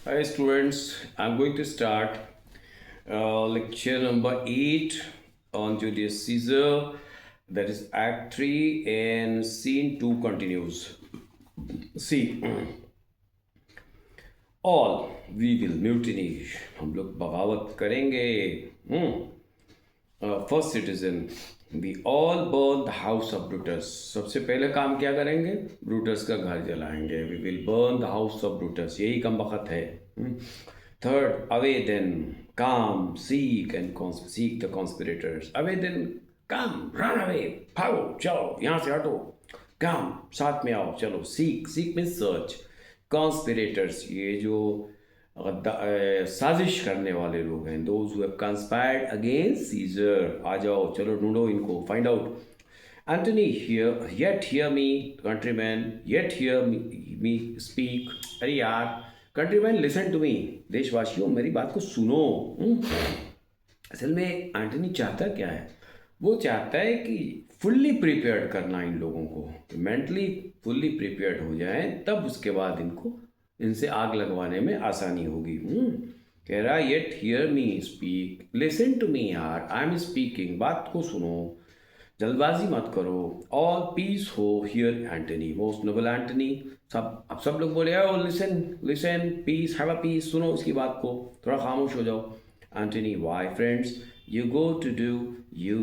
Hi students, I'm going to start lecture number 8 on Julius Caesar, that is Act 3 and Scene 2 continues. See, all we will mutiny, हम लोग बगावत करेंगे. First citizen we all burn the house of Brutus. सबसे पहले काम क्या करेंगे? Brutus का घर जलाएंगे. We will burn the house of Brutus. यही कम वक्त है. Third, away then come seek and seek the conspirators. Away then come, run away, भागो, चलो यहाँ से हटो. काम, साथ में आओ, चलो. Seek, seek mean search. Conspirators, ये जो साजिश करने वाले लोग हैं, those who have conspired against Caesar. आ जाओ, चलो ढूंढो इनको, find out. Antony here, yet hear me countryman, yet hear me speak. अरे यार कंट्रीमैन, लिसन टू मी. देशवासियों, मेरी बात को सुनो. असल में एंटनी चाहता क्या है? वो चाहता है कि फुल्ली प्रिपेयर्ड करना इन लोगों को, मेंटली फुल्ली प्रिपेयर्ड हो जाए, तब उसके बाद इनसे आग लगवाने में आसानी होगी. कह रहा yet hear me speak, listen to me यार, आई एम स्पीकिंग. बात को सुनो, जल्दबाजी मत करो. All peace ho hear Antony, most noble Antony. अब सब लोग बोले oh listen listen, peace, have a peace. सुनो इसकी बात को, थोड़ा खामोश हो जाओ. Antony, why friends you go to do you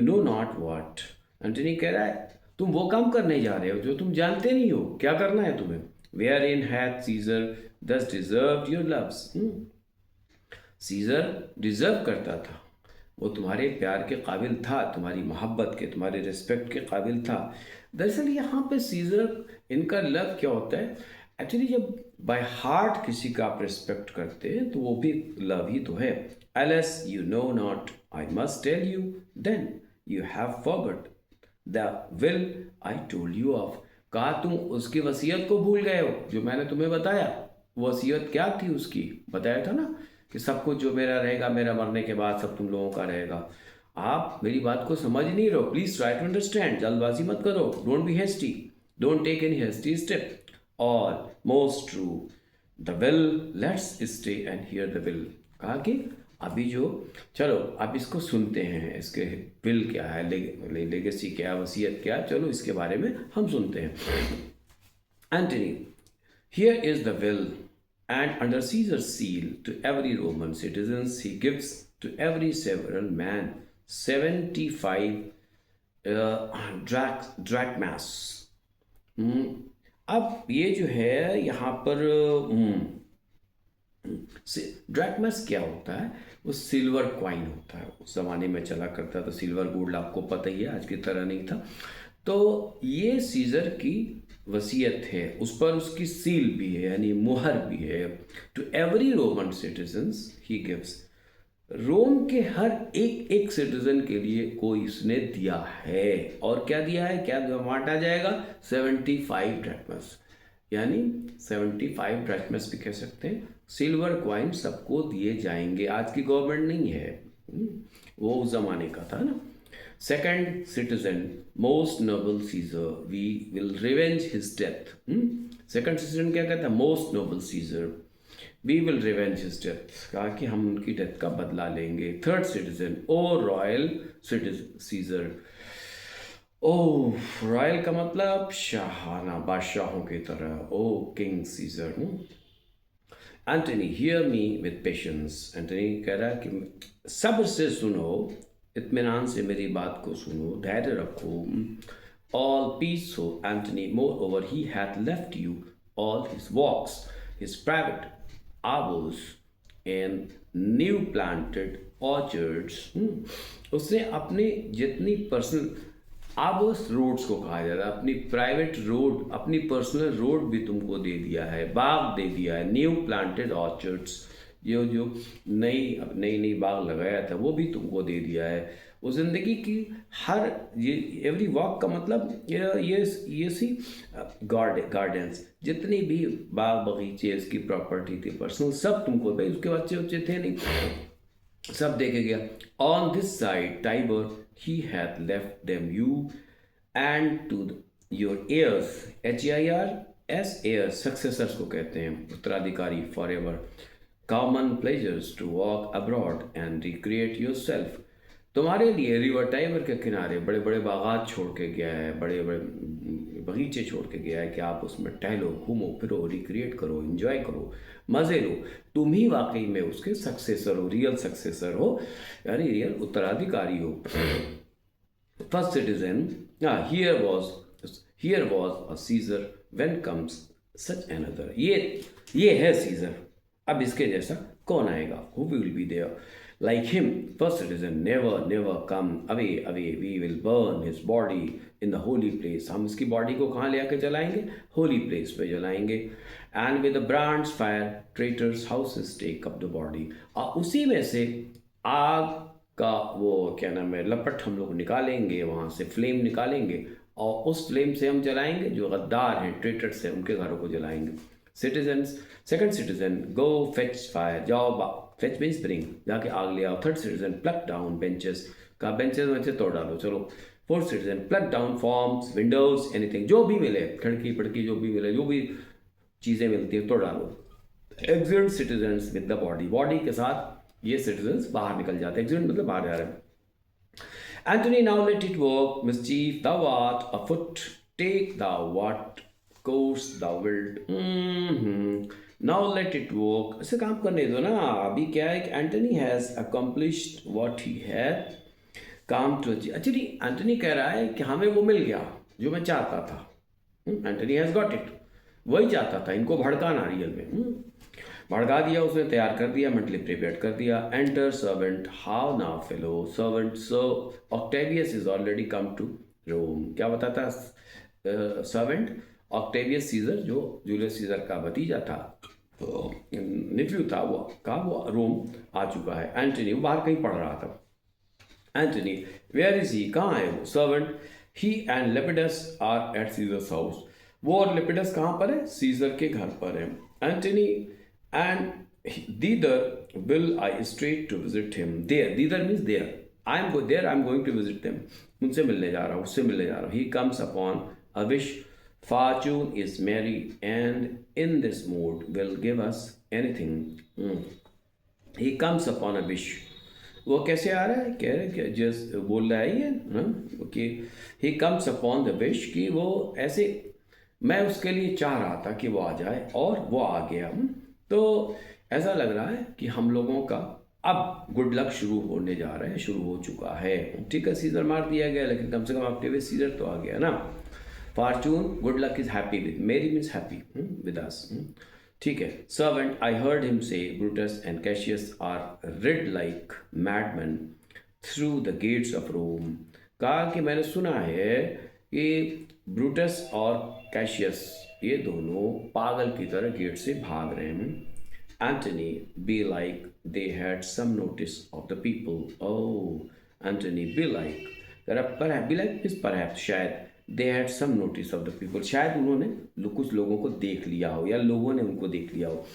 know not what. एंटनी कह रहा है तुम वो काम करने जा रहे हो जो तुम जानते नहीं हो. क्या करना है तुम्हें? Wherein hath Caesar thus deserve your loves. Caesar deserve करता था, वो तुम्हारे प्यार के काबिल था, तुम्हारी मोहब्बत के, तुम्हारे रिस्पेक्ट के काबिल था. दरअसल यहाँ पे सीजर, इनका लव क्या होता है? एक्चुअली जब बाय हार्ट किसी का आप रिस्पेक्ट करते हैं तो वो भी लव ही तो है. Alas you know not I must tell you, then you have forgot the will I told you of. कहा तुम उसकी वसीयत को भूल गए हो जो मैंने तुम्हें बताया. वसीयत क्या थी उसकी? बताया था ना कि सब कुछ जो मेरा रहेगा, मेरा मरने के बाद सब तुम लोगों का रहेगा. आप मेरी बात को समझ नहीं रहो. Please try to understand. जल्दबाजी मत करो. Don't be hasty, don't take any hasty step. और most true, the will, let's stay and hear the will. कहा कि अभी जो, चलो अब इसको सुनते हैं, इसके विल क्या है, लेगेसी क्या है, वसीयत क्या है, चलो इसके बारे में हम सुनते हैं. Antony, here is the will, and under Caesar's seal to every Roman citizen he gives to every several man 75 drachmas. अब ये जो है यहाँ पर ड्रैकमस क्या होता है? वो सिल्वर क्वाइन होता है. उस ज़माने में चला करता था. सिल्वर गोल्ड आपको पता ही है, आज की तरह नहीं था. तो ये सीजर की वसीयत है, उस पर उसकी सील भी है, यानी मुहर भी है. To every Roman citizens he gives. Rome के हर एक एक सिटीजन के लिए कोई इसने दिया है. और क्या दिया है? क्या बांटा जाएगा? 75 ड्रैकमस, यानी 75 ड्रैकमस भी कह सकते हैं. सिल्वर क्वाइन सबको दिए जाएंगे. आज की गवर्नमेंट नहीं है, वो उस जमाने का था ना. Second citizen, most noble Caesar, we will revenge his death. Second citizen क्या कहता है? Most noble Caesar, we will revenge his death. कहा कि हम उनकी डेथ का बदला लेंगे. Third citizen, O royal Caesar. O royal का मतलब शाहाना, बादशाहों की तरह. O king Caesar. Antony, hear me with patience. Antony कह रहा है कि सब्र से सुनो, इत्मीनान से मेरी बात को सुनो, धैर्य रखो. All peace ho Antony, moreover he hath left you all his walks, his private arbours and new planted orchards. उसने अपने जितनी पर्सनल आवर्स, रोड्स को कहा जाता है, अपनी प्राइवेट रोड, अपनी पर्सनल रोड भी तुमको दे दिया है, बाग दे दिया है. न्यू प्लांटेड ऑर्चर्ड्स, जो नई नई बाग लगाया था वो भी तुमको दे दिया है. वो जिंदगी की हर, ये एवरी वॉक का मतलब ये सी गार्डन्स, जितनी भी बाग बगीचे, इसकी प्रॉपर्टी थी पर्सनल, सब तुमको. भाई उसके बच्चे थे नहीं, सब देखे गया. On this side Tiber he hath left them you and to your heirs, HIR, S heir successors को कहते हैं, उत्तराधिकारी for ever. Common pleasures to walk abroad and recreate yourself. तुम्हारे लिए रिवर टाइबर के किनारे बड़े बड़े बागात छोड़ के गया है, बड़े बड़े बगीचे छोड़ के गया है कि आप उसमें टहलो, घूमो फिरो, रिक्रिएट करो, एंजॉय करो, मज़े लो। तुम ही वाकई में उसके सक्सेसर हो, रियल सक्सेसर हो, यानी रियल उत्तराधिकारी हो। First citizen, here was a Caesar when comes such another. ये है सीजर, अब इसके जैसा कौन आएगा? Who will be there like him? First citizen, never come away, we will burn his body in the holy place। हम इसकी body को कहाँ ले आके जलाएंगे? होली प्लेस पे जलाएंगे। And with the brands fire traitors houses take up the body। और उसी में से आग का वो क्या नाम है लपट हम लोग निकालेंगे, वहाँ से फ्लेम निकालेंगे और उस फ्लेम से हम जलाएंगे जो गद्दार हैं, ट्रेटर्स हैं, उनके घरों को जलाएंगे। सिटीजन्स, सेकंड सिटीजन, गो फेच फायर, जाओ फेच मीन्स ब्रिंग, जाके आग ले आओ। Third citizen, plug down benches, का बेंचेस में तोड़ डालो, चलो। Fourth citizen, plug down forms, Windows, anything, जो भी मिले, खिड़की पिड़की जो भी मिले, जो भी चीज़ें मिलती है तोड़ डालो। Exit citizens with the body, body के साथ ये सिटीजन्स बाहर निकल जाते हैं, एग्जिट मतलब बाहर जा रहे हैं। Anthony, now let it work, mischief thou art afoot, take thou what course thou wilt। Now let it work, इसे काम करने दो ना। अभी क्या है कि Antony has accomplished what he had काम टू अचीव। एक्चुअली एंटनी कह रहा है कि हमें वो मिल गया जो मैं चाहता था। एंटनी हैज गॉट इट, वही चाहता था, इनको भड़काना रियल में। भड़का दिया उसने, तैयार कर दिया, मेंटली प्रिपेयर कर दिया। Enter servant, how now fellow servant, so Octavius is already come to Rome. क्या बताता सर्वेंट? ऑक्टेवियस सीजर जो जूलियस सीजर का भतीजा था, निफ्यू था, वो रोम आ चुका है। एंटनी वो बाहर कहीं पढ़ रहा था। एंटनी, वेयर इज ही, कहाँ है वो? Servant, he and Lepidus are at Caesar's house. वो और लेपिडस कहाँ पर है? सीजर के घर पर है। Antony, and thither will I straight to visit him। thither means there, I am going to visit them। उनसे मिलने जा रहा हूँ, उससे मिलने जा रहा हूँ। He comes upon a wish, fortune is merry and in this mood will give us anything। He comes upon a wish, वो कैसे आ रहा है? कह रहे क्या जस्ट बोल रहा है ये okay. He comes upon the wish कि वो ऐसे, मैं उसके लिए चाह रहा था कि वो आ जाए और वो आ गया। तो ऐसा लग रहा है कि हम लोगों का अब गुड लक शुरू होने जा रहा है, शुरू हो चुका है। ठीक है, सीजर मार दिया गया लेकिन कम से कम ऑक्टेवियस सीजर तो आ गया ना। Fortune, good luck is happy with, merry means happy with us. ठीक है। Servant, I heard him say Brutus and Cassius are rid like madman through the gates of Rome. कहा कि मैंने सुना है कि ब्रूटस और कैशियस ये दोनों पागल की तरह गेट से भाग रहे हैं। Antony, be like they had some notice of the people. Oh, Antony, be like, be like is perhaps, शायद, they had some notice of the people, शायद उन्होंने कुछ लोगों को देख लिया हो या लोगों ने उनको देख लिया हो।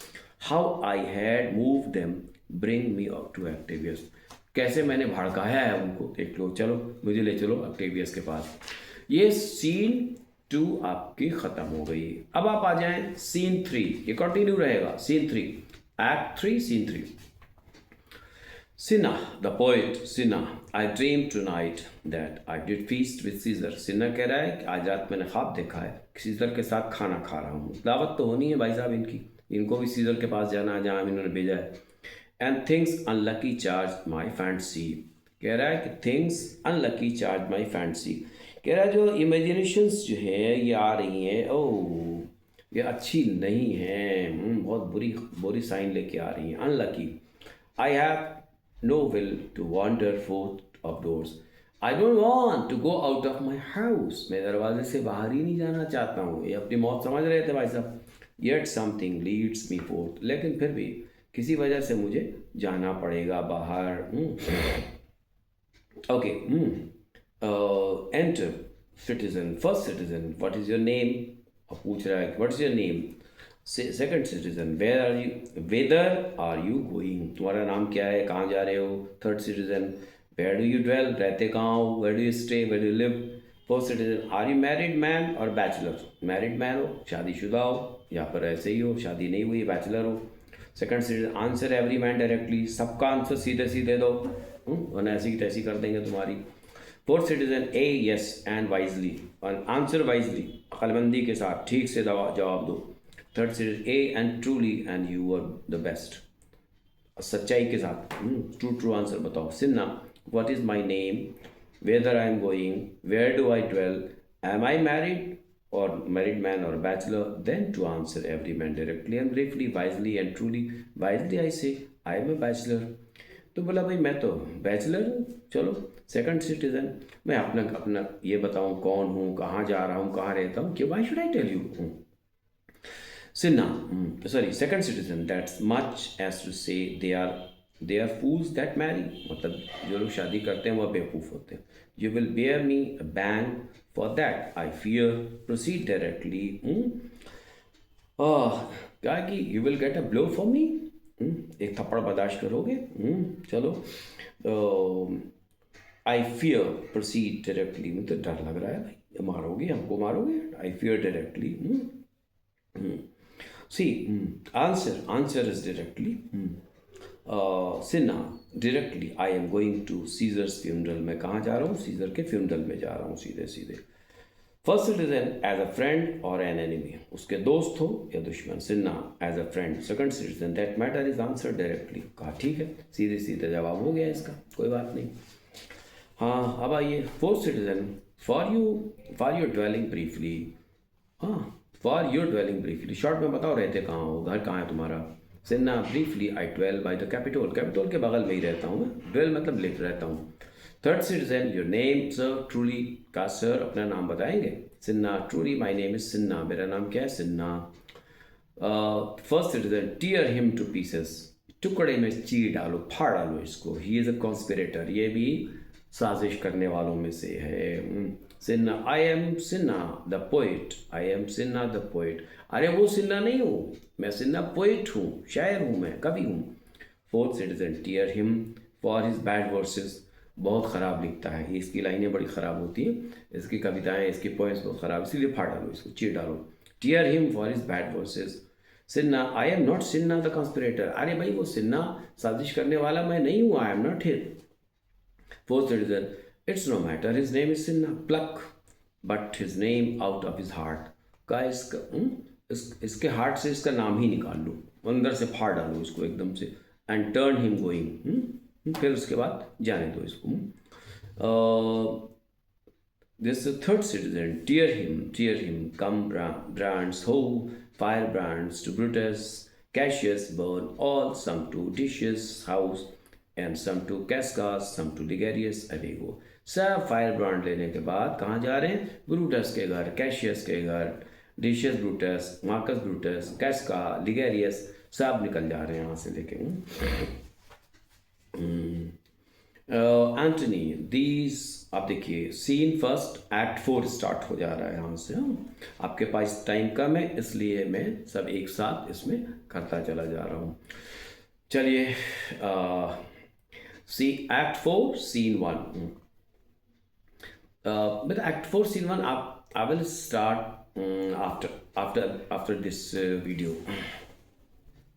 How I had move them bring me up to Octavius, कैसे मैंने भड़काया है उनको, देख लो, चलो मुझे ले चलो ऑक्टेवियस के पास। ये सीन 2 आपकी खत्म हो गई। अब आप आ जाएं सीन 3, ये कंटिन्यू रहेगा। Scene 3, act 3, scene 3। Cinna, the poet, Cinna, I dreamed tonight that I did feast with Caesar। सिन्ना कह रहा है कि आज रात मैंने ख्वाब देखा है सीजर के साथ खाना खा रहा हूँ। दावत तो होनी है भाई साहब इनकी, इनको भी सीजर के पास जाना है जहाँ इन्होंने भेजा है। And things unlucky charge my fancy, कह रहा है कि थिंग्स अनलकी चार्ज माई फैंसी, कह रहा है जो इमेजिनेशंस जो है ये आ रही हैं, ओह ये अच्छी नहीं है, बहुत बुरी साइन लेके आ रही हैं, unlucky. I have no will to wander forth of doors, I don't want to go out of my house, मैं दरवाजे से बाहर ही नहीं जाना चाहता हूँ। ये अपनी मौत समझ रहे थे भाई साहब। Yet something leads me fourth, लेकिन फिर भी किसी वजह से मुझे जाना पड़ेगा बाहर। Okay. Enter citizen, first citizen, what is your name, और पूछ रहा है what is your name. Second citizen, whither are you going, तुम्हारा नाम क्या है, कहाँ जा रहे हो। Third citizen, where do you dwell, रहते कहाँ हो, where do you stay, where do you live. Fourth citizen, are you married man or bachelor? Married man हो, शादीशुदा हो, या फिर ऐसे ही हो, शादी नहीं हुई, बैचलर हो। Second citizen, answer every man directly, सबका आंसर सीधे सीधे दो, वरना ऐसी की तैसी कर देंगे तुम्हारी। Fourth citizen, ay yes and wisely, और आंसर वाइजली, अक्लमंदी के साथ ठीक से जवाब दो। Third citizen, ay and truly and you are the best, सच्चाई के साथ ट्रू ट्रू आंसर बताओ। Cinna, what is my name, whether I am going, where do I dwell, am I married or married man or bachelor, then to answer every man directly and briefly, wisely and truly. Wisely I say I am a bachelor, तो बोला भाई मैं तो bachelor हूँ। चलो second citizen, मैं अपना अपना ये बताऊँ कौन हूँ, कहाँ जा रहा हूँ, कहाँ रहता हूँ, कि why should I tell you. Cinna, sorry second citizen, that's much as to say they are fools that marry, मतलब जो लोग शादी करते हैं वह बेवकूफ़ होते हैं। You will bear me a bang for that I fear, proceed directly. क्या कि you will get a blow for me, एक थप्पड़ बर्दाश्त करोगे। चलो, आई फियर, प्रोसीड डायरेक्टली, मुझे डर लग रहा है भाई, मारोगे हमको, मारोगे, I fear directly. See answer is directly. Cinna, directly, I am going to Caesar's funeral, मैं कहाँ जा रहा हूँ, सीजर के फ्यूनरल में जा रहा हूँ, सीधे सीधे। First citizen, as a friend or an enemy, उसके दोस्त हो या दुश्मन। Cinna, as a friend. Second citizen, that matter is answer directly, कहा ठीक है, सीधे सीधे जवाब हो गया इसका, कोई बात नहीं। हाँ, अब आइए fourth citizen, for your dwelling briefly, हाँ, for your dwelling briefly, short में बताओ रहते कहाँ हो, घर कहाँ है तुम्हारा। Cinna, briefly I dwell by the Capitol, Capitol के बगल में ही रहता हूँ मैं, ड्वेल मतलब लिख रहता हूँ। Third citizen, your name sir, truly, का सर अपना नाम बताएंगे। Cinna, truly my name is Cinna, मेरा नाम क्या है, Cinna. First citizen, tear him to pieces, टुकड़े में चीर डालो, फाड़ डालो इसको, ही इज अ कॉन्स्पिरेटर, ये भी साजिश करने वालों में से है। Sinha, I M Sinha the poet, I am Sinha the poet, अरे वो सिन्हा नहीं हूँ मैं, सिन्हा पोइट हूँ, शायर हूँ मैं, कवि हूँ। Fourth citizen, tear him for his bad verses, बहुत ख़राब लिखता है ये, इसकी लाइनें बड़ी ख़राब होती हैं, इसकी कविताएं, इसकी पोएम्स बहुत ख़राब, इसीलिए फाड़ डालो इसको, चीर डालो। Tear him for his bad verses. Cinna, I am not Cinna the conspirator, अरे भाई वो सिन्हा साजिश करने वाला मैं नहीं हूँ, I am not hit. Fourth citizen, it's no matter his name is Cinna, pluck but his name out of his heart, का इसके हार्ट से इसका नाम ही निकाल लो, अंदर से फाड़ डालो इसको एकदम से, एंड टर्न हिम गोइंग, फिर उसके बाद जाने दो इसको। This third citizen, tear him, come brands ho, fire brands to Brutus, Cassius burn all, some to Decius house and some to Casca's, some to Ligarius away go. सब fire brand लेने के बाद कहाँ जा रहे हैं, ब्रूटस के घर, कैशियस के घर, डिशियस ब्रूटस, मार्कस ब्रूटस, कैस्का, लिगेरियस, सब निकल जा रहे हैं यहाँ से लेके। एंटनी, दीज, आप देखिए सीन फर्स्ट, एक्ट 4 स्टार्ट हो जा रहा है यहाँ से। आपके पास टाइम कम है इसलिए मैं सब एक साथ इसमें करता चला जा रहा हूँ। चलिए, see act 4 scene 1, with act 4 scene 1 I will start after this video.